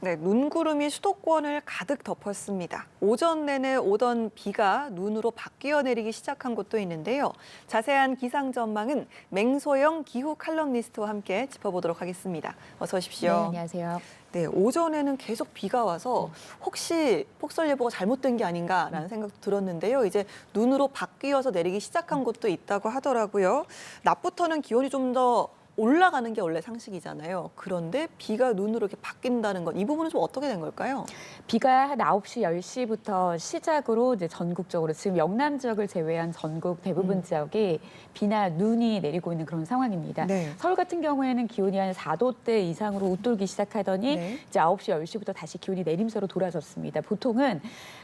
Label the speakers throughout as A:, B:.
A: 네, 눈구름이 수도권을 가득 덮었습니다. 오전 내내 오던 비가 눈으로 바뀌어 내리기 시작한 곳도 있는데요. 자세한 기상 전망은 맹소영 기후 칼럼니스트와 함께 짚어보도록 하겠습니다. 어서 오십시오.
B: 네, 안녕하세요.
A: 네, 오전에는 계속 비가 와서 혹시 폭설 예보가 잘못된 게 아닌가라는 생각도 들었는데요. 이제 눈으로 바뀌어서 내리기 시작한 곳도 있다고 하더라고요. 낮부터는 기온이 좀 더 올라가는 게 원래 상식이잖아요. 그런데 비가 눈으로 이렇게 바뀐다는 건 이 부분은 좀 어떻게 된 걸까요?
B: 비가 한 9시, 10시부터 시작으로 이제 전국적으로 지금 영남 지역을 제외한 전국 대부분 지역이 비나 눈이 내리고 있는 그런 상황입니다.
A: 네.
B: 서울 같은 경우에는 기온이 한 4도대 이상으로 웃돌기 시작하더니
A: 네.
B: 이제 9시, 10시부터 다시 기온이 내림세로 돌아섰습니다. 보통은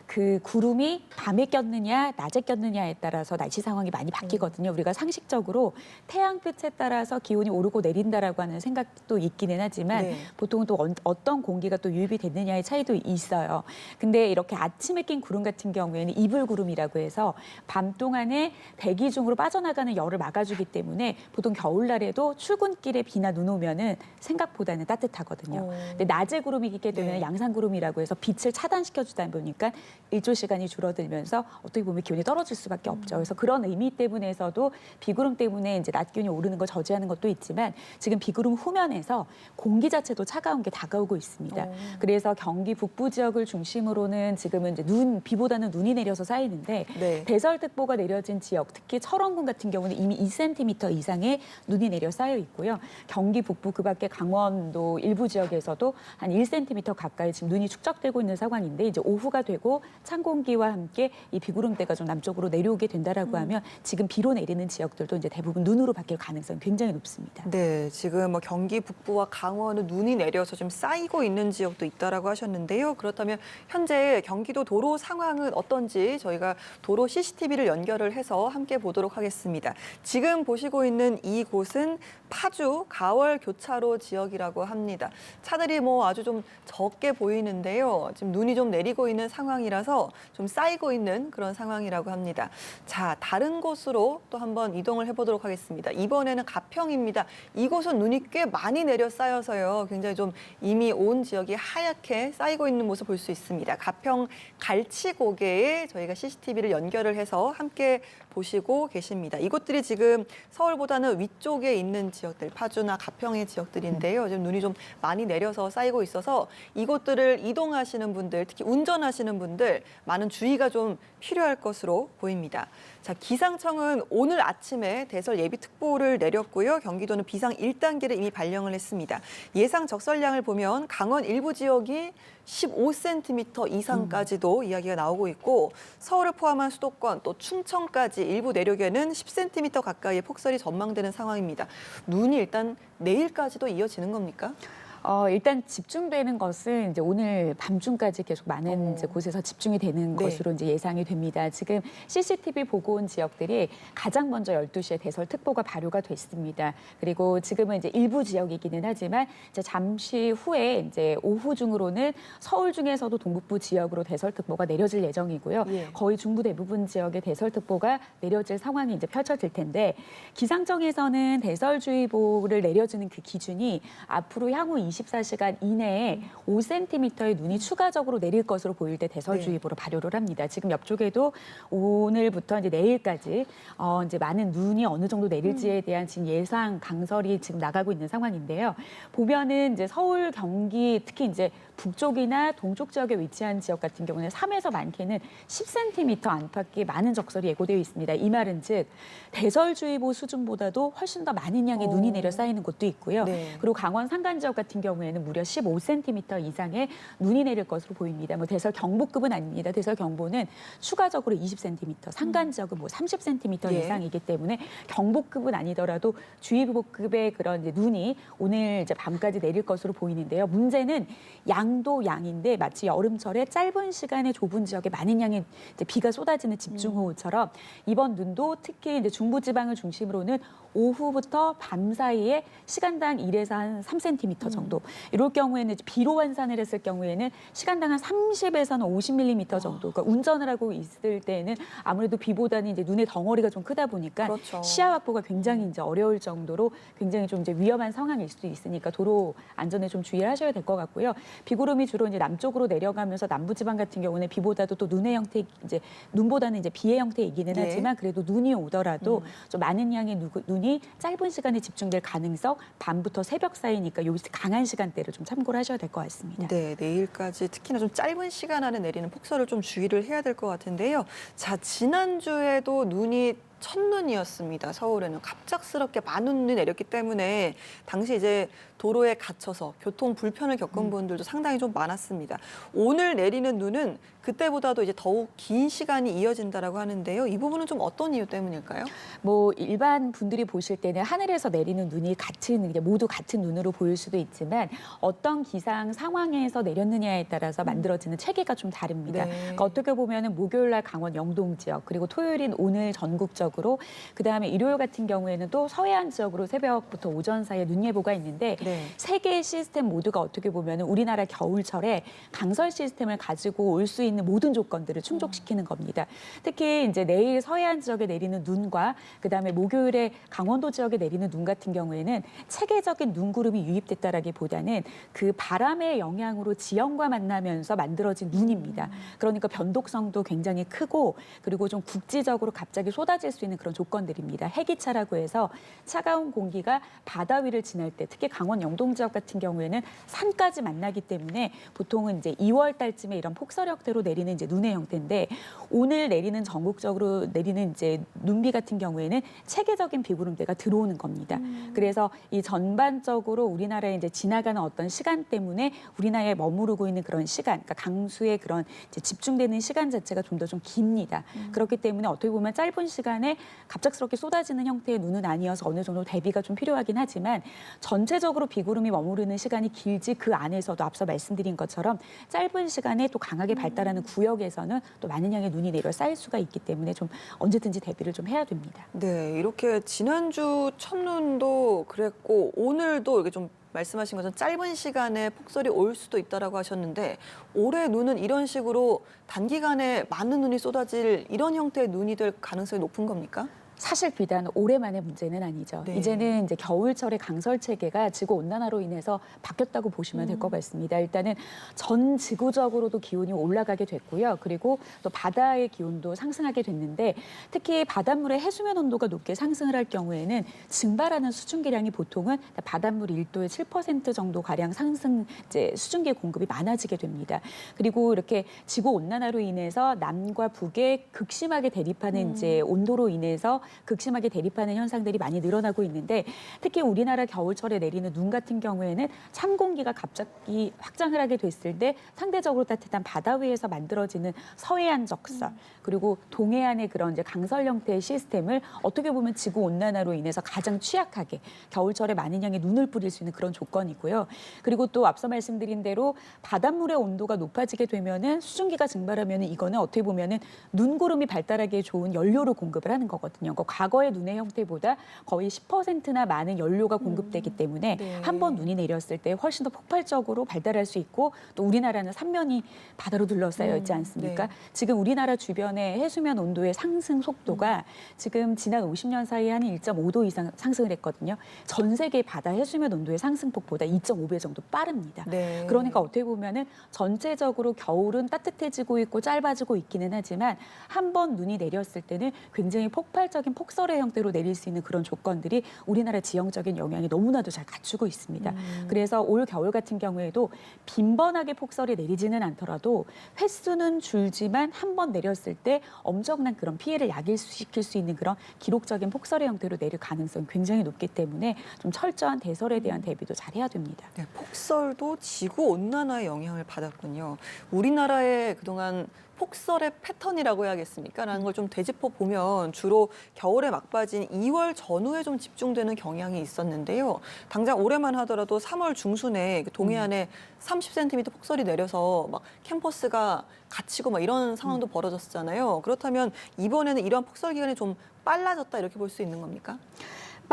B: 그 구름이 밤에 꼈느냐, 낮에 꼈느냐에 따라서 날씨 상황이 많이 바뀌거든요. 우리가 상식적으로 태양빛에 따라서 기온이 오르고 내린다라고 하는 생각도 있기는 하지만
A: 네.
B: 보통은 또 어떤 공기가 또 유입이 됐느냐의 차이도 있어요. 근데 이렇게 아침에 낀 구름 같은 경우에는 이불구름이라고 해서 밤 동안에 대기 중으로 빠져나가는 열을 막아주기 때문에 보통 겨울날에도 출근길에 비나 눈 오면은 생각보다는 따뜻하거든요. 근데 낮에 구름이 끼게 되면
A: 네.
B: 양산구름이라고 해서 빛을 차단시켜주다 보니까 일조 시간이 줄어들면서 어떻게 보면 기온이 떨어질 수밖에 없죠. 그래서 그런 의미 때문에서도 비구름 때문에 이제 낮 기온이 오르는 걸 저지하는 것도 있지만 지금 비구름 후면에서 공기 자체도 차가운 게 다가오고 있습니다. 그래서 경기 북부 지역을 중심으로는 지금은 이제 비보다는 눈이 내려서 쌓이는데
A: 네.
B: 대설특보가 내려진 지역, 특히 철원군 같은 경우는 이미 2cm 이상의 눈이 내려 쌓여 있고요. 경기 북부 그밖에 강원도 일부 지역에서도 한 1cm 가까이 지금 눈이 축적되고 있는 상황인데 이제 오후가 되고 찬 공기와 함께 이 비구름대가 좀 남쪽으로 내려오게 된다라고 하면 지금 비로 내리는 지역들도 이제 대부분 눈으로 바뀔 가능성이 굉장히 높습니다.
A: 네, 지금 뭐 경기 북부와 강원은 눈이 내려서 좀 쌓이고 있는 지역도 있다라고 하셨는데요. 그렇다면 현재 경기도 도로 상황은 어떤지 저희가 도로 CCTV를 연결을 해서 함께 보도록 하겠습니다. 지금 보시고 있는 이곳은 파주 가월 교차로 지역이라고 합니다. 차들이 뭐 아주 좀 적게 보이는데요. 지금 눈이 좀 내리고 있는 상황이라서 좀 쌓이고 있는 그런 상황이라고 합니다. 자, 다른 곳으로 또 한번 이동을 해보도록 하겠습니다. 이번에는 가평입니다. 이곳은 눈이 꽤 많이 내려 쌓여서요. 굉장히 좀 이미 온 지역이 하얗게 쌓이고 있는 모습 볼 수 있습니다. 가평 갈치고개에 저희가 CCTV를 연결을 해서 함께 보시고 계십니다. 이곳들이 지금 서울보다는 위쪽에 있는 지역들, 파주나 가평의 지역들인데요. 지금 눈이 좀 많이 내려서 쌓이고 있어서 이곳들을 이동하시는 분들, 특히 운전하시는 분들 많은 주의가 좀 필요할 것으로 보입니다. 자, 기상청은 오늘 아침에 대설 예비특보를 내렸고요. 경기도는 비상 1단계를 이미 발령을 했습니다. 예상 적설량을 보면 강원 일부 지역이 15cm 이상까지도 이야기가 나오고 있고 서울을 포함한 수도권 또 충청까지 일부 내륙에는 10cm 가까이의 폭설이 전망되는 상황입니다. 눈이 일단 내일까지도 이어지는 겁니까?
B: 일단 집중되는 것은 이제 오늘 밤중까지 계속 많은 이제 곳에서 집중이 되는
A: 네.
B: 것으로 이제 예상이 됩니다. 지금 CCTV 보고 온 지역들이 가장 먼저 12시에 대설특보가 발효가 됐습니다. 그리고 지금은 이제 일부 지역이기는 하지만 이제 잠시 후에 이제 오후 중으로는 서울 중에서도 동북부 지역으로 대설특보가 내려질 예정이고요.
A: 예.
B: 거의 중부 대부분 지역에 대설특보가 내려질 상황이 이제 펼쳐질 텐데 기상청에서는 대설주의보를 내려주는 그 기준이 앞으로 향후 24시간 이내에 5cm의 눈이 추가적으로 내릴 것으로 보일 때 대설주의보로 발효를 합니다. 지금 옆쪽에도 오늘부터 이제 내일까지 이제 많은 눈이 어느 정도 내릴지에 대한 지금 예상 강설이 지금 나가고 있는 상황인데요. 보면은 이제 서울, 경기 특히 이제 북쪽이나 동쪽 지역에 위치한 지역 같은 경우는 3에서 많게는 10cm 안팎의 많은 적설이 예고되어 있습니다. 이 말은 즉 대설주의보 수준보다도 훨씬 더 많은 양의 눈이 내려 쌓이는 곳도 있고요.
A: 네.
B: 그리고 강원 산간 지역 같은 경우에는 무려 15cm 이상의 눈이 내릴 것으로 보입니다. 뭐 대설 경보급은 아닙니다. 대설 경보는 추가적으로 20cm, 산간 지역은 뭐 30cm
A: 예.
B: 이상이기 때문에 경보급은 아니더라도 주의보급의 그런 이제 눈이 오늘 이제 밤까지 내릴 것으로 보이는데요. 문제는 양도 양인데 마치 여름철에 짧은 시간에 좁은 지역에 많은 양의 이제 비가 쏟아지는 집중호우처럼 이번 눈도 특히 이제 중부지방을 중심으로는 오후부터 밤 사이에 시간당 1에서 한 3cm 정도. 이럴 경우에는 비로 환산을 했을 경우에는 시간당 한 30에서는 50mm 정도. 그러니까 운전을 하고 있을 때에는 아무래도 비보다는 이제 눈의 덩어리가 좀 크다 보니까
A: 그렇죠.
B: 시야 확보가 굉장히 이제 어려울 정도로 굉장히 좀 이제 위험한 상황일 수도 있으니까 도로 안전에 좀 주의를 하셔야 될 것 같고요. 비구름이 주로 이제 남쪽으로 내려가면서 남부지방 같은 경우는 비보다도 또 눈의 형태, 이제 눈보다는 이제 비의 형태이기는
A: 예.
B: 하지만 그래도 눈이 오더라도 좀 많은 양의 눈이 짧은 시간에 집중될 가능성, 밤부터 새벽 사이니까 요 강한 시간대를 좀 참고를 하셔야 될 것 같습니다.
A: 네, 내일까지 특히나 좀 짧은 시간 안에 내리는 폭설을 좀 주의를 해야 될 것 같은데요. 자, 지난주에도 눈이 첫눈이었습니다. 서울에는 갑작스럽게 많은 눈이 내렸기 때문에 당시 이제 도로에 갇혀서 교통 불편을 겪은 분들도 상당히 좀 많았습니다. 오늘 내리는 눈은 그때보다도 이제 더욱 긴 시간이 이어진다라고 하는데요. 이 부분은 좀 어떤 이유 때문일까요?
B: 뭐 일반 분들이 보실 때는 하늘에서 내리는 눈이 같은 이제 모두 같은 눈으로 보일 수도 있지만 어떤 기상 상황에서 내렸느냐에 따라서 만들어지는 체계가 좀 다릅니다.
A: 네.
B: 그러니까 어떻게 보면은 목요일 날 강원 영동 지역 그리고 토요일인 오늘 전국적으로 그다음에 일요일 같은 경우에는 또 서해안 지역으로 새벽부터 오전 사이에 눈 예보가 있는데
A: 네.
B: 세 개의 시스템 모두가 어떻게 보면은 우리나라 겨울철에 강설 시스템을 가지고 올 수 있는 모든 조건들을 충족시키는 겁니다. 특히 이제 내일 서해안 지역에 내리는 눈과 그다음에 목요일에 강원도 지역에 내리는 눈 같은 경우에는 체계적인 눈구름이 유입됐다라기보다는 그 바람의 영향으로 지형과 만나면서 만들어진 눈입니다. 그러니까 변동성도 굉장히 크고 그리고 좀 국지적으로 갑자기 쏟아질 수 있는 그런 조건들입니다. 해기차라고 해서 차가운 공기가 바다 위를 지날 때 특히 강원 영동 지역 같은 경우에는 산까지 만나기 때문에 보통은 이제 2월 달쯤에 이런 폭설 형태로 내리는 이제 눈의 형태인데 오늘 내리는 전국적으로 내리는 이제 눈비 같은 경우에는 체계적인 비구름대가 들어오는 겁니다. 그래서 이 전반적으로 우리나라에 이제 지나가는 어떤 시간 때문에 우리나라에 머무르고 있는 그런 시간, 그러니까 강수의 그런 이제 집중되는 시간 자체가 좀 더 좀 깁니다. 그렇기 때문에 어떻게 보면 짧은 시간에 갑작스럽게 쏟아지는 형태의 눈은 아니어서 어느 정도 대비가 좀 필요하긴 하지만 전체적으로 비구름이 머무르는 시간이 길지 그 안에서도 앞서 말씀드린 것처럼 짧은 시간에 또 강하게 발달하는 구역에서는 또 많은 양의 눈이 내려 쌓일 수가 있기 때문에 좀 언제든지 대비를 좀 해야 됩니다.
A: 네, 이렇게 지난주 첫눈도 그랬고 오늘도 이게 좀 말씀하신 것처럼 짧은 시간에 폭설이 올 수도 있다라고 하셨는데 올해 눈은 이런 식으로 단기간에 많은 눈이 쏟아질 이런 형태의 눈이 될 가능성이 높은 겁니까?
B: 사실 비단 올해만의 문제는 아니죠.
A: 네.
B: 이제는 이제 겨울철의 강설 체계가 지구 온난화로 인해서 바뀌었다고 보시면 될 것 같습니다. 일단은 전 지구적으로도 기온이 올라가게 됐고요. 그리고 또 바다의 기온도 상승하게 됐는데 특히 바닷물의 해수면 온도가 높게 상승을 할 경우에는 증발하는 수증기량이 보통은 바닷물 1도에 7% 정도 가량 상승 이제 수증기 공급이 많아지게 됩니다. 그리고 이렇게 지구 온난화로 인해서 남과 북에 극심하게 대립하는 이제 온도로 인해서 극심하게 대립하는 현상들이 많이 늘어나고 있는데 특히 우리나라 겨울철에 내리는 눈 같은 경우에는 찬 공기가 갑자기 확장을 하게 됐을 때 상대적으로 따뜻한 바다 위에서 만들어지는 서해안 적설 그리고 동해안의 그런 이제 강설 형태의 시스템을 어떻게 보면 지구 온난화로 인해서 가장 취약하게 겨울철에 많은 양의 눈을 뿌릴 수 있는 그런 조건이고요. 그리고 또 앞서 말씀드린 대로 바닷물의 온도가 높아지게 되면은 수증기가 증발하면은 이거는 어떻게 보면은 눈구름이 발달하기에 좋은 연료로 공급을 하는 거거든요. 그러니까 과거의 눈의 형태보다 거의 10%나 많은 연료가 공급되기 때문에
A: 네.
B: 한 번 눈이 내렸을 때 훨씬 더 폭발적으로 발달할 수 있고 또 우리나라는 삼면이 바다로 둘러싸여 있지 않습니까?
A: 네.
B: 지금 우리나라 주변의 해수면 온도의 상승 속도가 지금 지난 50년 사이에 한 1.5도 이상 상승을 했거든요. 전 세계 바다 해수면 온도의 상승폭보다 2.5배 정도 빠릅니다.
A: 네.
B: 그러니까 어떻게 보면은 전체적으로 겨울은 따뜻해지고 있고 짧아지고 있기는 하지만 한 번 눈이 내렸을 때는 굉장히 폭발적인 폭설의 형태로 내릴 수 있는 그런 조건들이 우리나라 지형적인 영향이 너무나도 잘 갖추고 있습니다. 그래서 올 겨울 같은 경우에도 빈번하게 폭설이 내리지는 않더라도 횟수는 줄지만 한 번 내렸을 때 엄청난 그런 피해를 야기시킬 수 있는 그런 기록적인 폭설의 형태로 내릴 가능성이 굉장히 높기 때문에 좀 철저한 대설에 대한 대비도 잘 해야 됩니다.
A: 네, 폭설도 지구 온난화의 영향을 받았군요. 우리나라의 그동안 폭설의 패턴이라고 해야겠습니까? 라는 걸 좀 되짚어 보면 주로 겨울의 막바지인 2월 전후에 좀 집중되는 경향이 있었는데요. 당장 올해만 하더라도 3월 중순에 그 동해안에 30cm 폭설이 내려서 막 캠퍼스가 갇히고 막 이런 상황도 벌어졌잖아요. 그렇다면 이번에는 이러한 폭설 기간이 좀 빨라졌다 이렇게 볼 수 있는 겁니까?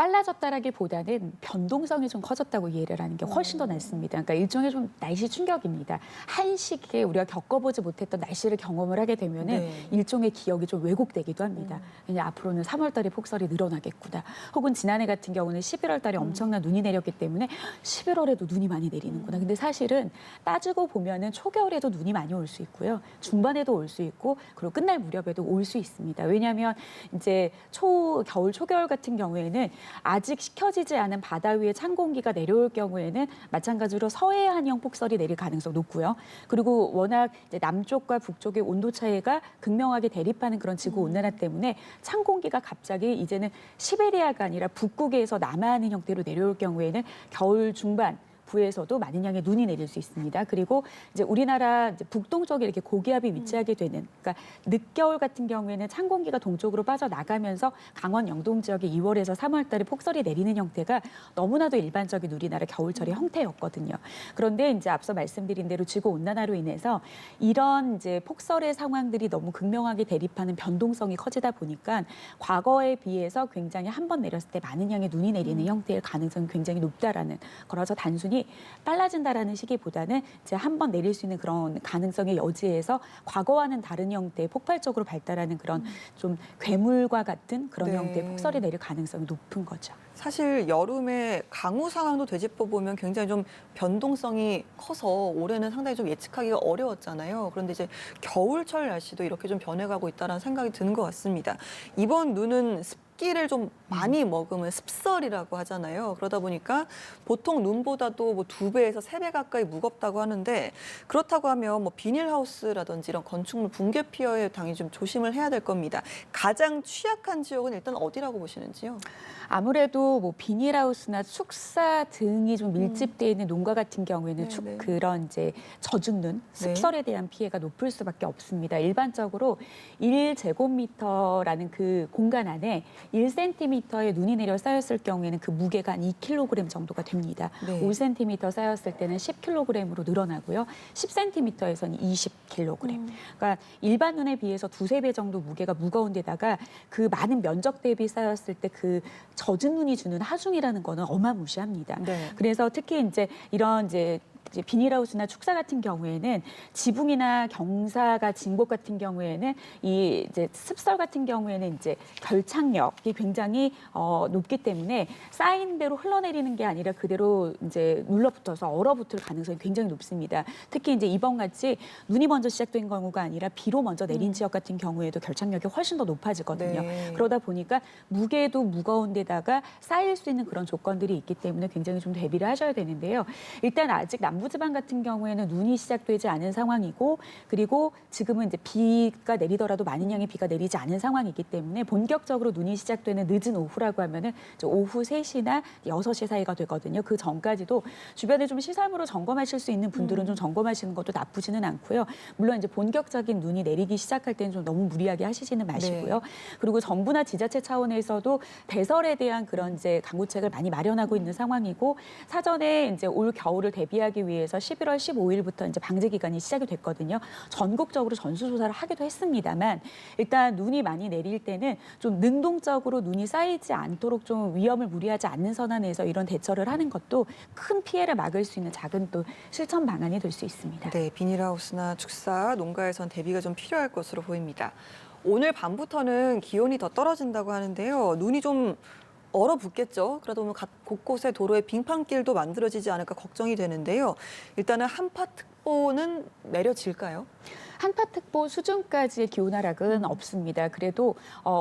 B: 빨라졌다라기보다는 변동성이 좀 커졌다고 이해를 하는 게 훨씬 더 낫습니다. 그러니까 일종의 좀 날씨 충격입니다. 한 시기에 우리가 겪어보지 못했던 날씨를 경험을 하게 되면은
A: 네.
B: 일종의 기억이 좀 왜곡되기도 합니다. 그냥 앞으로는 3월 달에 폭설이 늘어나겠구나. 혹은 지난해 같은 경우는 11월 달에 엄청난 눈이 내렸기 때문에 11월에도 눈이 많이 내리는구나. 근데 사실은 따지고 보면은 초겨울에도 눈이 많이 올 수 있고요. 중반에도 올 수 있고 그리고 끝날 무렵에도 올 수 있습니다. 왜냐하면 이제 겨울, 초겨울 같은 경우에는 아직 식혀지지 않은 바다 위에 찬 공기가 내려올 경우에는 마찬가지로 서해안형 폭설이 내릴 가능성이 높고요. 그리고 워낙 이제 남쪽과 북쪽의 온도 차이가 극명하게 대립하는 그런 지구 온난화 때문에 찬 공기가 갑자기 이제는 시베리아가 아니라 북극에서 남하하는 형태로 내려올 경우에는 겨울 중반 부에서도 많은 양의 눈이 내릴 수 있습니다. 그리고 이제 우리나라 이제 북동쪽에 이렇게 고기압이 위치하게 되는, 그러니까 늦겨울 같은 경우에는 찬 공기가 동쪽으로 빠져나가면서 강원 영동 지역에 2월에서 3월 달에 폭설이 내리는 형태가 너무나도 일반적인 우리나라 겨울철의 형태였거든요. 그런데 이제 앞서 말씀드린 대로 지구 온난화로 인해서 이런 이제 폭설의 상황들이 너무 극명하게 대립하는 변동성이 커지다 보니까 과거에 비해서 굉장히 한 번 내렸을 때 많은 양의 눈이 내리는 형태의 가능성이 굉장히 높다라는 거라서 단순히 빨라진다라는 시기보다는 이제 한 번 내릴 수 있는 그런 가능성의 여지에서 과거와는 다른 형태의 폭발적으로 발달하는 그런 좀 괴물과 같은 그런
A: 네.
B: 형태의 폭설이 내릴 가능성이 높은 거죠.
A: 사실 여름에 강우 상황도 되짚어 보면 굉장히 좀 변동성이 커서 올해는 상당히 좀 예측하기가 어려웠잖아요. 그런데 이제 겨울철 날씨도 이렇게 좀 변해가고 있다는 생각이 드는 것 같습니다. 이번 눈은 습기를 좀 많이 머금은 습설이라고 하잖아요. 그러다 보니까 보통 눈보다도 뭐 2배에서 3배 가까이 무겁다고 하는데 그렇다고 하면 뭐 비닐하우스라든지 이런 건축물 붕괴 피해에 당연히 좀 조심을 해야 될 겁니다. 가장 취약한 지역은 일단 어디라고 보시는지요?
B: 아무래도 뭐 비닐하우스나 축사 등이 좀 밀집되어 있는 농가 같은 경우에는
A: 네.
B: 그런 이제 젖은 눈, 습설에 대한 피해가 높을 수밖에 없습니다. 일반적으로 1제곱미터라는 그 공간 안에 1cm의 눈이 내려 쌓였을 경우에는 그 무게가 한 2kg 정도가 됩니다.
A: 네.
B: 5cm 쌓였을 때는 10kg으로 늘어나고요. 10cm에서는 20kg. 그러니까 일반 눈에 비해서 2~3배 정도 무게가 무거운 데다가 그 많은 면적 대비 쌓였을 때 그 젖은 눈이 주는 하중이라는 거는 어마무시합니다.
A: 네.
B: 그래서 특히 이제 이런 이제 비닐하우스나 축사 같은 경우에는 지붕이나 경사가 진 곳 같은 경우에는 이 이제 습설 같은 경우에는 이제 결착력이 굉장히 높기 때문에 쌓인 대로 흘러내리는 게 아니라 그대로 이제 눌러붙어서 얼어붙을 가능성이 굉장히 높습니다. 특히 이제 이번 같이 눈이 먼저 시작된 경우가 아니라 비로 먼저 내린 지역 같은 경우에도 결착력이 훨씬 더 높아지거든요.
A: 네.
B: 그러다 보니까 무게도 무거운 데다가 쌓일 수 있는 그런 조건들이 있기 때문에 굉장히 좀 대비를 하셔야 되는데요. 일단 아직 남부지방 같은 경우에는 눈이 시작되지 않은 상황이고 그리고 지금은 이제 비가 내리더라도 많은 양의 비가 내리지 않은 상황이기 때문에 본격적으로 눈이 시작되는 늦은 오후라고 하면은 이제 오후 3시나 6시 사이가 되거든요. 그 전까지도 주변에 좀 시설물을 점검하실 수 있는 분들은 좀 점검하시는 것도 나쁘지는 않고요. 물론 이제 본격적인 눈이 내리기 시작할 때는 좀 너무 무리하게 하시지는 마시고요. 그리고 정부나 지자체 차원에서도 대설에 대한 그런 이제 강구책을 많이 마련하고 있는 상황이고 사전에 이제 올 겨울을 대비하기 위해서 11월 15일부터 이제 방제 기간이 시작이 됐거든요. 전국적으로 전수조사를 하기도 했습니다만 일단 눈이 많이 내릴 때는 좀 능동적으로 눈이 쌓이지 않도록 좀 위험을 무리하지 않는 선안에서 이런 대처를 하는 것도 큰 피해를 막을 수 있는 작은 또 실천 방안이 될 수 있습니다.
A: 네, 비닐하우스나 축사, 농가에선 대비가 좀 필요할 것으로 보입니다. 오늘 밤부터는 기온이 더 떨어진다고 하는데요. 눈이 좀 얼어붙겠죠. 그러다 보면 곳곳에 도로에 빙판길도 만들어지지 않을까 걱정이 되는데요. 일단은 한파특보는 내려질까요?
B: 한파특보 수준까지의 기온 하락은 없습니다. 그래도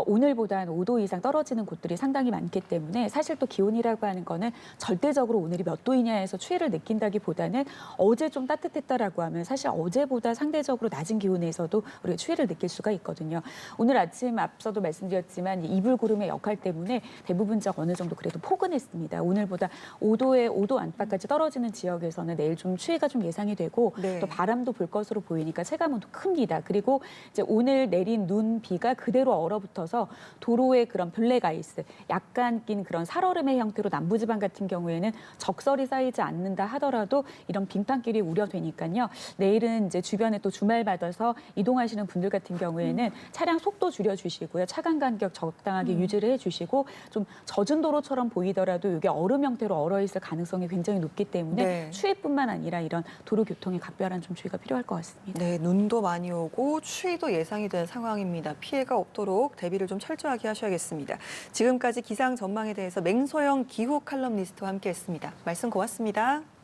B: 오늘보다 한 5도 이상 떨어지는 곳들이 상당히 많기 때문에 사실 또 기온이라고 하는 거는 절대적으로 오늘이 몇 도이냐에서 추위를 느낀다기보다는 어제 좀 따뜻했다라고 하면 사실 어제보다 상대적으로 낮은 기온에서도 우리가 추위를 느낄 수가 있거든요. 오늘 아침 앞서도 말씀드렸지만 이불구름의 역할 때문에 대부분 지역 어느 정도 그래도 포근했습니다. 오늘보다 5도 안팎까지 떨어지는 지역에서는 내일 좀 추위가 좀 예상이 되고
A: 네.
B: 또 바람도 불 것으로 보이니까 체감은 큽니다. 그리고 이제 오늘 내린 눈, 비가 그대로 얼어붙어서 도로에 그런 블랙 아이스, 약간 낀 그런 살얼음의 형태로 남부지방 같은 경우에는 적설이 쌓이지 않는다 하더라도 이런 빙판길이 우려되니까요. 내일은 이제 주변에 또 주말 받아서 이동하시는 분들 같은 경우에는 차량 속도 줄여주시고요. 차간 간격 적당하게 유지를 해주시고 좀 젖은 도로처럼 보이더라도 이게 얼음 형태로 얼어있을 가능성이 굉장히 높기 때문에
A: 네.
B: 추위뿐만 아니라 이런 도로 교통에 각별한 좀 주의가 필요할 것 같습니다.
A: 네, 눈도 많이 오고 추위도 예상이 되는 상황입니다. 피해가 없도록 대비를 좀 철저하게 하셔야겠습니다. 지금까지 기상 전망에 대해서 맹소영 기후 칼럼니스트와 함께했습니다. 말씀 고맙습니다.